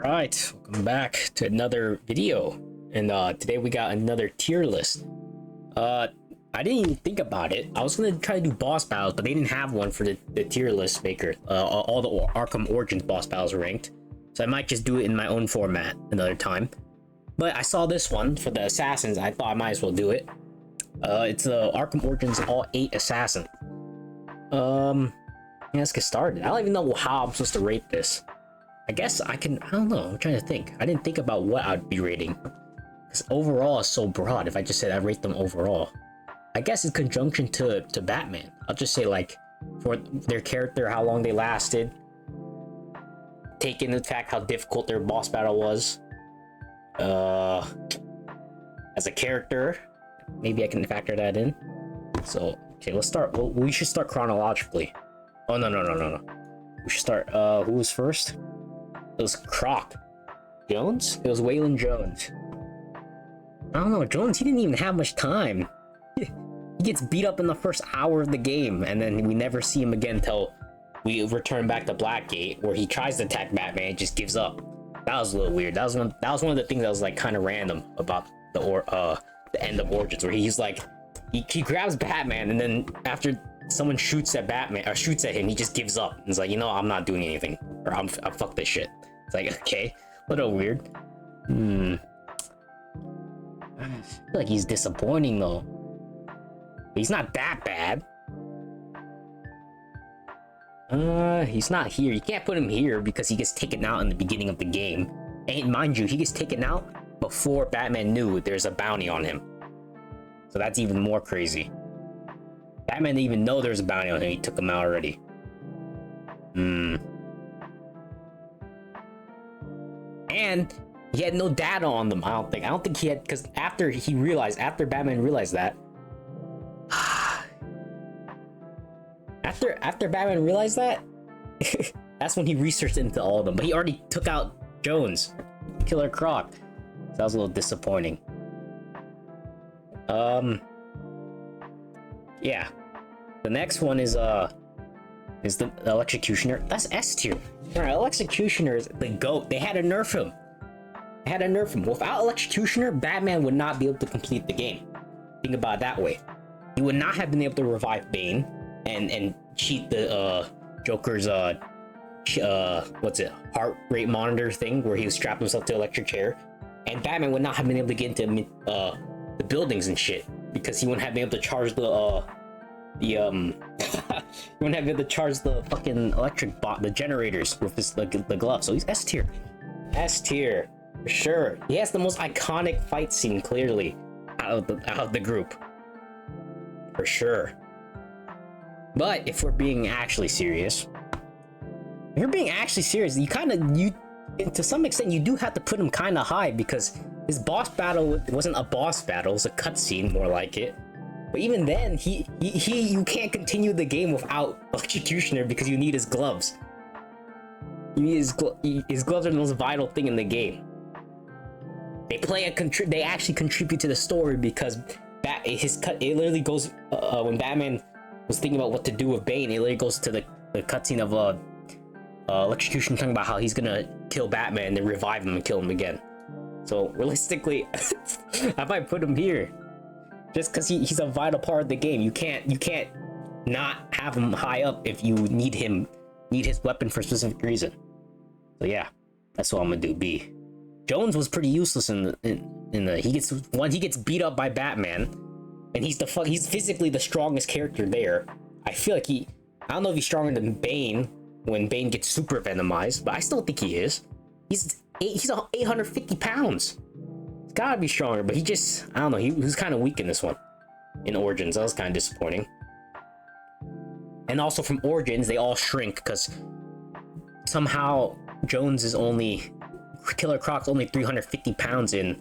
Alright, welcome back to another video. And today we got another tier list. I didn't even think about it. I was gonna try to do boss battles, but they didn't have one for the tier list maker. All the Arkham Origins boss battles are ranked. So I might just do it in my own format another time. But I saw this one for the assassins. I thought I might as well do it. It's the Arkham Origins all 8 assassin. Yeah, let's get started. I don't even know how I'm supposed to rate this. I guess I don't know, I'm trying to think. I didn't think about what I'd be rating. Because overall is so broad. If I just said I rate them overall. I guess in conjunction to Batman. I'll just say like, for their character, how long they lasted. Take into fact how difficult their boss battle was. As a character, maybe I can factor that in. So, okay, let's start. Well, we should start chronologically. Oh, no. We should start, who was first? It was Croc. Jones? It was Waylon Jones. I don't know, Jones, he didn't even have much time. He gets beat up in the first hour of the game, and then we never see him again until we return back to Blackgate, where he tries to attack Batman and just gives up. That was a little weird. That was one of the things that was like kind of random about the end of Origins, where he's like, he grabs Batman, and then after someone shoots at Batman or shoots at him, he just gives up. He's like, you know, I'm not doing anything, or I'm fuck this shit. It's like, okay, a little weird. I feel like he's disappointing though. He's not that bad. He's not here. You can't put him here because he gets taken out in the beginning of the game. And mind you, he gets taken out before Batman knew there's a bounty on him. So that's even more crazy. Batman didn't even know there's a bounty on him. He took him out already. And he had no data on them. I don't think he had, because after Batman realized that. After Batman realized that, that's when he researched into all of them. But he already took out Jones, Killer Croc. So that was a little disappointing. Yeah. The next one is the Electrocutioner. That's S tier. Alright, Electrocutioner is the GOAT. They had to nerf him. Without Electrocutioner, Batman would not be able to complete the game. Think about it that way. He would not have been able to revive Bane and cheat the Joker's heart rate monitor thing where he was strapped himself to an electric chair. And Batman would not have been able to get into the buildings and shit because he wouldn't have been able to charge the he wouldn't have been able to charge the fucking the generators with the glove. So he's S tier. S tier for sure. He has the most iconic fight scene clearly out of the group for sure. But if we're being actually serious, you to some extent you do have to put him kind of high because his boss battle wasn't a boss battle, it was a cutscene more like it. But even then, you can't continue the game without Electrocutioner because you need his gloves. You need his gloves are the most vital thing in the game. They actually contribute to the story because it literally goes when Batman was thinking about what to do with Bane, it literally goes to the cutscene of Electrocution talking about how he's gonna kill Batman and then revive him and kill him again. So realistically, I might put him here just because he's a vital part of the game. You can't not have him high up if you need his weapon for a specific reason. So yeah, that's what I'm gonna do. B. Jones was pretty useless in the he gets beat up by Batman, and he's physically the strongest character there. I feel like I don't know if he's stronger than Bane when Bane gets super venomized, but I still think he is. He's 850 pounds. He's gotta be stronger, but I don't know, he was kind of weak in this one. In Origins, that was kind of disappointing. And also from Origins, they all shrink because somehow Killer Croc's only 350 pounds in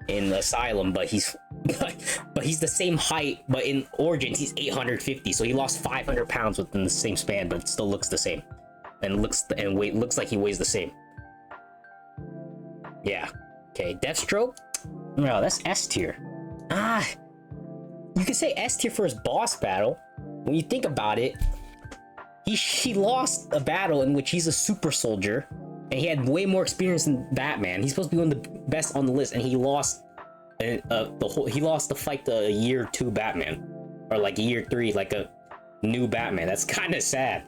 Asylum, but he's the same height, but in Origins he's 850, so he lost 500 pounds within the same span, but it still looks the same, and looks like he weighs the same. Yeah. Okay, Deathstroke. No, that's S tier. You could say S tier for his boss battle. When you think about it, he lost a battle in which he's a super soldier and he had way more experience than Batman. He's supposed to be one of the best on the list, and he lost he lost the fight to a year 2 Batman, or like a year 3, like a new Batman. That's kind of sad.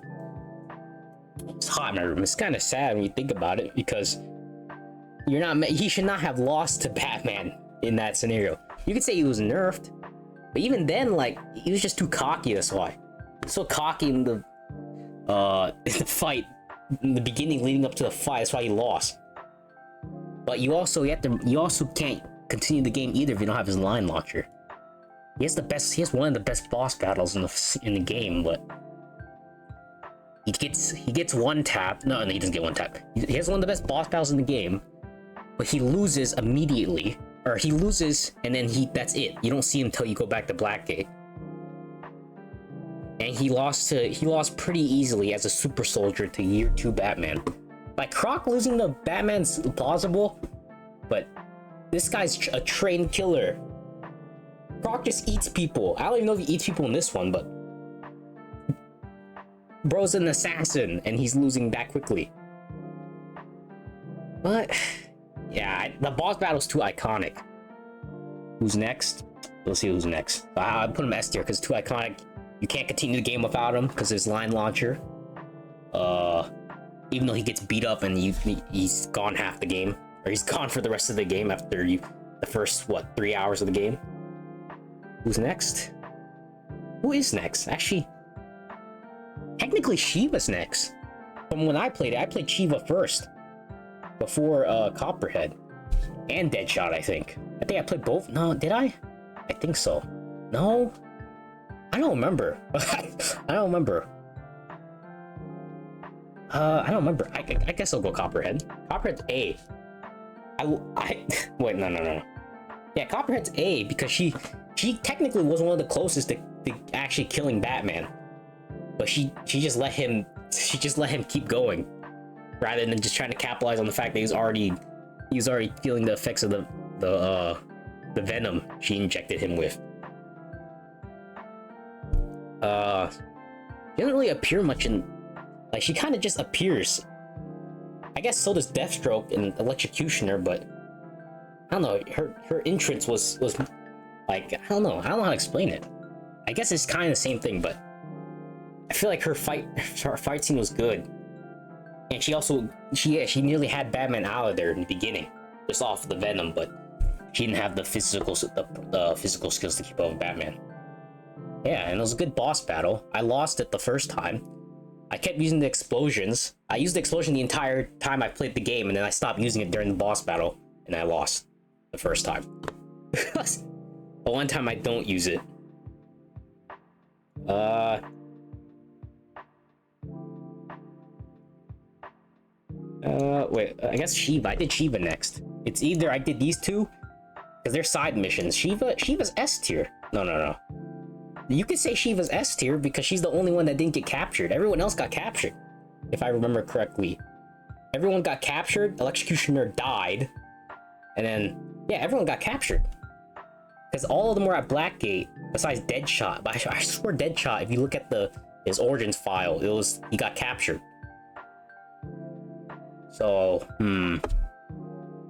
It's hot in my room. It's kind of sad when you think about it, because he should not have lost to Batman in that scenario. You could say he was nerfed, but even then, like, he was just too cocky. That's why. So cocky in the fight, in the beginning leading up to the fight. That's why he lost. But you also can't continue the game either if you don't have his line launcher. He has one of the best boss battles in the game, but he gets one tap. No, he doesn't get one tap. He has one of the best boss battles in the game, but he loses immediately, or he loses and then that's it. You don't see him until you go back to Blackgate. And he lost pretty easily as a super soldier to year 2 Batman. Like, Croc losing to Batman's plausible, but this guy's a trained killer. Croc just eats people. I don't even know if he eats people in this one, but bro's an assassin and he's losing that quickly. But yeah, the boss battle's too iconic. Who's next? We'll see who's next. I put him S tier because too iconic. You can't continue the game without him because his line launcher. Even though he gets beat up and he's gone half the game, or he's gone for the rest of the game after the first 3 hours of the game. Who's next? Who is next? Actually, technically Shiva's next. From when I played it, I played Shiva first, before Copperhead and Deadshot. I think I played both. No, did I? I think so. No, I don't remember. I don't remember. I don't remember. I guess I'll go Copperhead. Copperhead's A. Wait, no. Yeah, Copperhead's A because she technically was one of the closest to actually killing Batman, but she just let him keep going, rather than just trying to capitalize on the fact that he was already feeling the effects of the venom she injected him with. She doesn't really appear much in. Like, she kind of just appears. I guess so does Deathstroke and Electrocutioner, but I don't know. Her entrance was like, I don't know how to explain it. I guess it's kind of the same thing, but I feel like her fight scene was good, and she nearly had Batman out of there in the beginning, just off the venom, but she didn't have the physical skills to keep up with Batman. Yeah, and it was a good boss battle. I lost it the first time. I kept using the explosions. I used the explosion the entire time I played the game, and then I stopped using it during the boss battle, and I lost the first time. But one time I don't use it. Wait, I guess Shiva. I did Shiva next. It's either I did these two, because they're side missions. Shiva's S tier. No. You could say Shiva's S tier because she's the only one that didn't get captured. Everyone else got captured, if I remember correctly. Everyone got captured. Electrocutioner died, and then yeah, everyone got captured. Because all of them were at Blackgate, besides Deadshot. But I swear Deadshot, if you look at his origins file, he got captured. So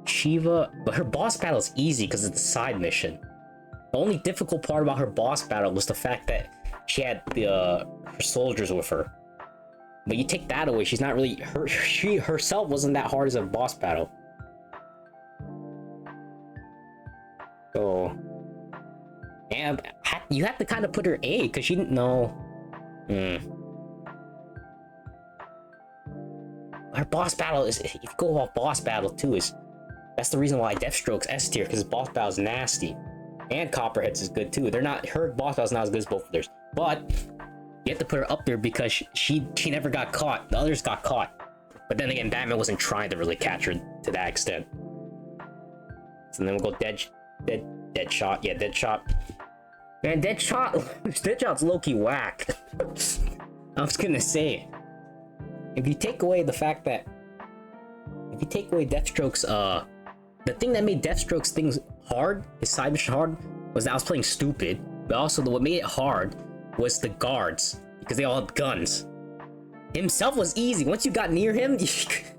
Shiva, but her boss battle is easy because it's a side mission. The only difficult part about her boss battle was the fact that she had her soldiers with her. But you take that away, she's not really she herself wasn't that hard as a boss battle. So, and you have to kind of put her A because she didn't know. Her boss battle is, if you go off boss battle too, that's the reason why Deathstroke's S tier, because his boss battle is nasty. And Copperhead's is good too. Her boss battle's not as good as both of theirs, but you have to put her up there because she never got caught. The others got caught, but then again, Batman wasn't trying to really catch her to that extent. So then we'll go Deadshot. Yeah, Deadshot. Man, Deadshot's low-key whack. I was gonna say, if you take away Deathstroke's the thing that made Deathstroke's things hard, his side mission hard, was that I was playing stupid. But also, what made it hard was the guards, because they all had guns. Himself was easy. Once you got near him,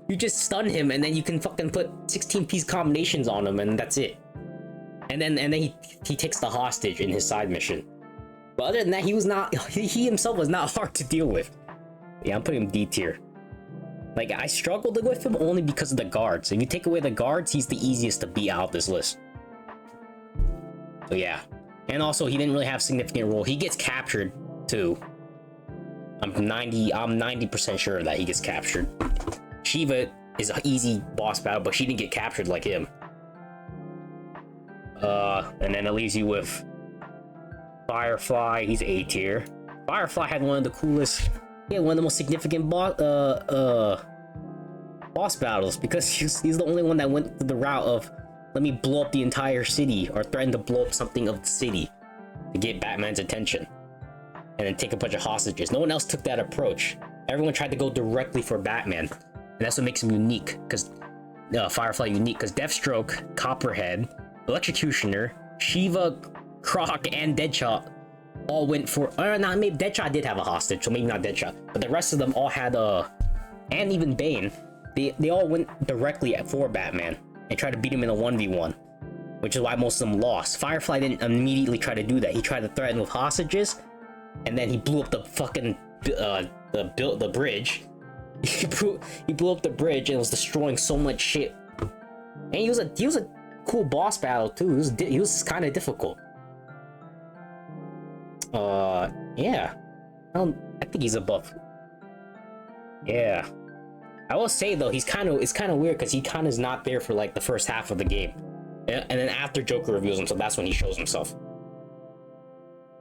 you just stun him, and then you can fucking put 16-piece combinations on him, and that's it. And then he takes the hostage in his side mission. But other than that, he himself was not hard to deal with. Yeah, I'm putting him D tier. Like, I struggled with him only because of the guards. If you take away the guards, he's the easiest to beat out of this list. So yeah. And also, he didn't really have a significant role. He gets captured too. I'm 90% sure that he gets captured. Shiva is an easy boss battle, but she didn't get captured like him. And then it leaves you with Firefly. He's A tier. Firefly had one of the coolest, one of the most significant boss battles, because he's the only one that went the route of, let me blow up the entire city, or threaten to blow up something of the city to get Batman's attention, and then take a bunch of hostages. No one else took that approach. Everyone tried to go directly for Batman, and that's what makes him unique. Because Firefly unique, because Deathstroke, Copperhead, Electrocutioner, Shiva, Croc, and Deadshot all went for, or not, maybe Deadshot did have a hostage, so maybe not Deadshot, but the rest of them all had and even Bane, they all went directly for Batman and tried to beat him in a 1v1, which is why most of them lost. Firefly didn't immediately try to do that. He tried to threaten with hostages, and then he blew up the fucking the bridge. He blew up the bridge and was destroying so much shit. And he was a cool boss battle too. He was kind of difficult. Yeah. I think he's above. Yeah. I will say though, it's kind of weird because he kind of is not there for like the first half of the game, and then after Joker reveals himself, that's when he shows himself.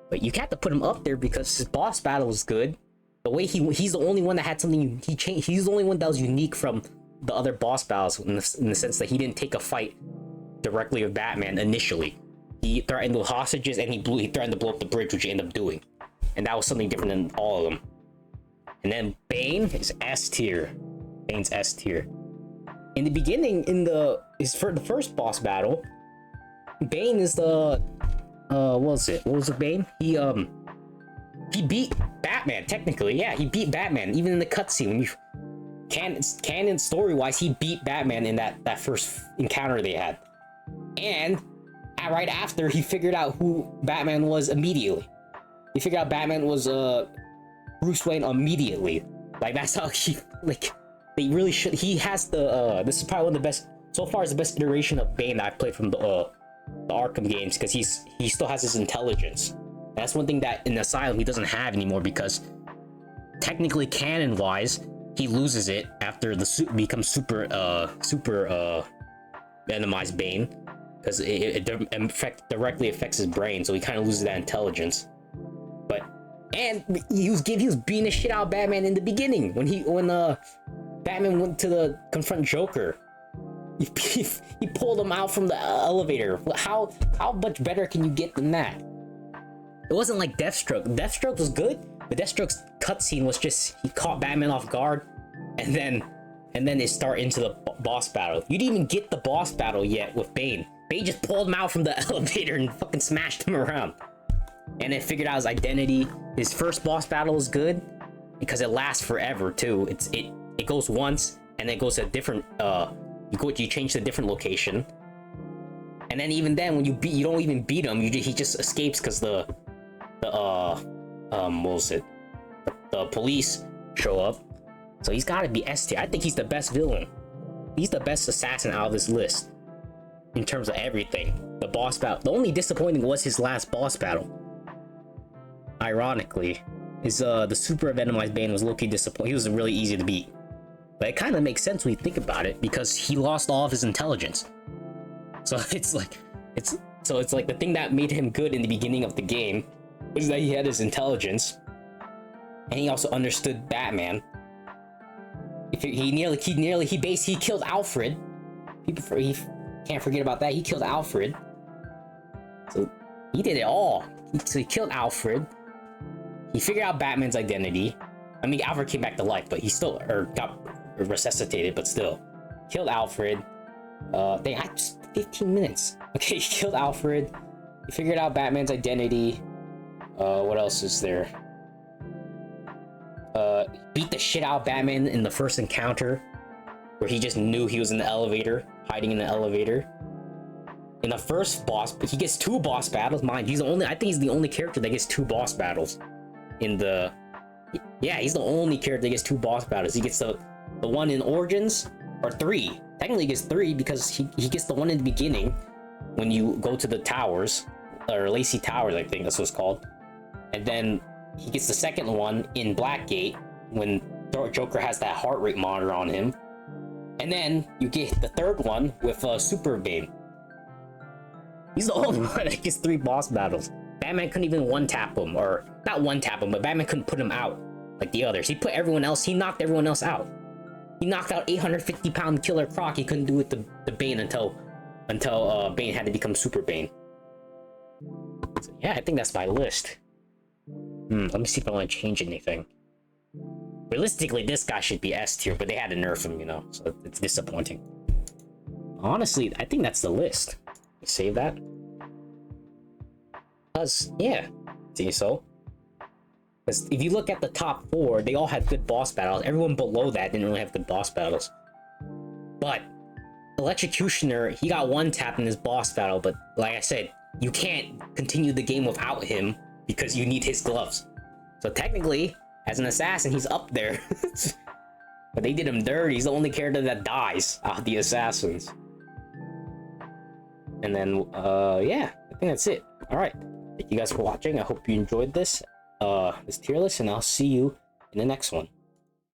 But you have to put him up there because his boss battle was good. The way he's the only one that had something he changed. He's the only one that was unique from the other boss battles in the sense that he didn't take a fight directly with Batman initially. He threatened with hostages, and he threatened to blow up the bridge, which he ended up doing, and that was something different than all of them. And then Bane is S tier. Bane's S tier. In the beginning, for the first boss battle, Bane is the what was it Bane? He beat Batman, technically. Yeah, he beat Batman, even in the cutscene. When you canon story-wise, he beat Batman in that first encounter they had. And right after, he figured out who Batman was immediately. He figured out Batman was Bruce Wayne immediately. Like, that's how they really should. He has this is probably one of the best, so far is the best iteration of Bane that I've played from the Arkham games, because he still has his intelligence. And that's one thing that in Asylum he doesn't have anymore, because technically canon wise he loses it after the suit becomes super venomized Bane, because it directly affects his brain, so he kind of loses that intelligence. And he was beating the shit out of Batman in the beginning when Batman went to confront Joker. He pulled him out from the elevator. How much better can you get than that? It wasn't like Deathstroke. Deathstroke was good, but Deathstroke's cutscene was just, he caught Batman off guard, and then they start into the boss battle. You didn't even get the boss battle yet with Bane. Bane just pulled him out from the elevator and fucking smashed him around. And then figured out his identity. His first boss battle is good because it lasts forever too. It goes once and then it goes to a different you change to a different location. And then even then, when you don't even beat him, he just escapes because the police show up. So he's got to be S tier. I think he's the best villain. He's the best assassin out of this list in terms of everything. The boss battle. The only disappointing was his last boss battle. Ironically, the super venomized Bane was low-key disappointing. He was really easy to beat. But it kind of makes sense when you think about it, because he lost all of his intelligence. So it's like the thing that made him good in the beginning of the game was that he had his intelligence, and he also understood Batman. He killed Alfred. He can't forget about that. He killed Alfred. So he did it all. So he killed Alfred. He figured out Batman's identity. I mean, Alfred came back to life, but he still got resuscitated, but still killed Alfred. They had just 15 minutes. Okay, he killed Alfred. He figured out Batman's identity. What else is there? beat the shit out of Batman in the first encounter, where he just knew he was in the elevator, hiding in the elevator. In the first boss, but he gets 2 boss battles. Mind, he's the only. I think he's the only character that gets 2 boss battles. In the, yeah, he's the only character that gets 2 boss battles. He gets the one in Origins, or 3. Technically, he gets 3 because he gets the one in the beginning when you go to the towers, or Lacey Towers, I think that's what it's called. And then he gets the second one in Blackgate when Joker has that heart rate monitor on him. And then you get the third one with Super Bane. He's the only one that gets 3 boss battles. Batman couldn't even one-tap him, or not one-tap him, but Batman couldn't put him out like the others. He knocked everyone else out. He knocked out 850-pound Killer Croc. He couldn't do it to Bane until Bane had to become Super Bane. So, yeah, I think that's my list. Let me see if I want to change anything. Realistically, this guy should be S tier, but they had to nerf him, you know, so it's disappointing. Honestly, I think that's the list. Save that. Because, yeah, see, so. Because if you look at the top 4, they all had good boss battles. Everyone below that didn't really have good boss battles. But Electrocutioner, he got one tap in his boss battle, but like I said, you can't continue the game without him because you need his gloves. So technically, as an assassin, he's up there. But they did him dirty. He's the only character that dies out of the assassins. And then, yeah, I think that's it. Alright, thank you guys for watching. I hope you enjoyed this tier list, and I'll see you in the next one.